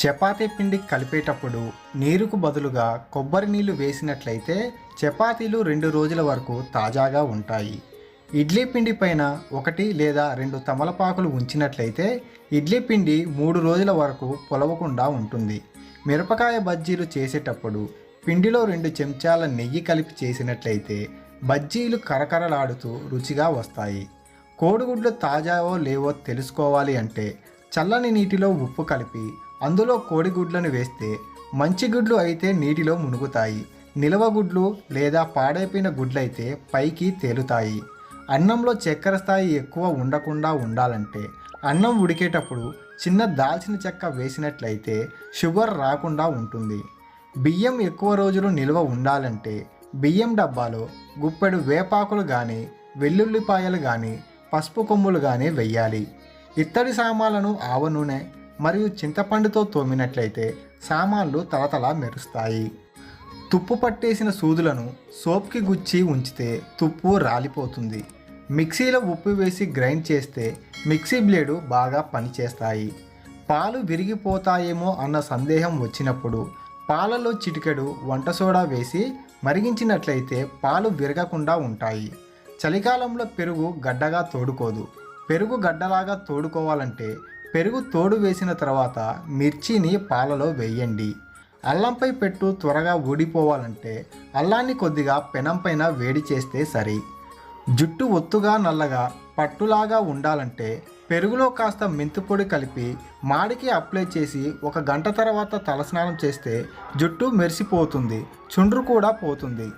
చపాతీ పిండి కలిపేటప్పుడు నీరుకు బదులుగా కొబ్బరి నీళ్లు వేసినట్లయితే చపాతీలు 2 రోజుల వరకు తాజాగా ఉంటాయి. ఇడ్లీ పిండి పైన 1 లేదా 2 తమలపాకులు ఉంచినట్లయితే ఇడ్లీ పిండి 3 రోజుల వరకు పొలవకుండా ఉంటుంది. మిరపకాయ బజ్జీలు చేసేటప్పుడు పిండిలో 2 చెంచాల నెయ్యి కలిపి చేసినట్లయితే బజ్జీలు కరకరలాడుతూ రుచిగా వస్తాయి. కోడిగుడ్లు తాజావో లేవో తెలుసుకోవాలి అంటే చల్లని నీటిలో ఉప్పు కలిపి అందులో కోడిగుడ్లను వేస్తే మంచి గుడ్లు అయితే నీటిలో మునుగుతాయి. నిలవ గుడ్లు లేదా పాడైపోయిన గుడ్లయితే పైకి తేలుతాయి. అన్నంలో చక్కెర స్థాయి ఎక్కువ ఉండకుండా ఉండాలంటే అన్నం ఉడికేటప్పుడు చిన్న దాల్చిన చెక్క వేసినట్లయితే షుగర్ రాకుండా ఉంటుంది. బియ్యం ఎక్కువ రోజులు నిల్వ ఉండాలంటే బియ్యం డబ్బాలో గుప్పెడు వేపాకులు కానీ వెల్లుల్లిపాయలు కానీ పసుపు కొమ్ములు కానీ వెయ్యాలి. ఇత్తడి సామాన్లను ఆవ నూనె మరియు చింతపండుతో తోమినట్లయితే సామాన్లు తలతల మెరుస్తాయి. తుప్పు పట్టేసిన సూదులను సోప్కి గుచ్చి ఉంచితే తుప్పు రాలిపోతుంది. మిక్సీలో ఉప్పు వేసి గ్రైండ్ చేస్తే మిక్సీ బ్లేడు బాగా పనిచేస్తాయి. పాలు విరిగిపోతాయేమో అన్న సందేహం వచ్చినప్పుడు పాలలో చిటికెడు వంట సోడా వేసి మరిగించినట్లయితే పాలు విరగకుండా ఉంటాయి. చలికాలంలో పెరుగు గడ్డగా తోడుకోదు. పెరుగు గడ్డలాగా తోడుకోవాలంటే పెరుగు తోడు వేసిన తర్వాత మిర్చిని పాలలో వేయండి. అల్లంపై పెట్టు త్వరగా ఊడిపోవాలంటే అల్లాన్ని కొద్దిగా పెనం పైన వేడి చేస్తే సరి. జుట్టు ఒత్తుగా నల్లగా పట్టులాగా ఉండాలంటే పెరుగులో కాస్త మెంతిపొడి కలిపి మాడికి అప్లై చేసి 1 గంట తర్వాత తలస్నానం చేస్తే జుట్టు మెరిసిపోతుంది, చుండ్రు కూడా పోతుంది.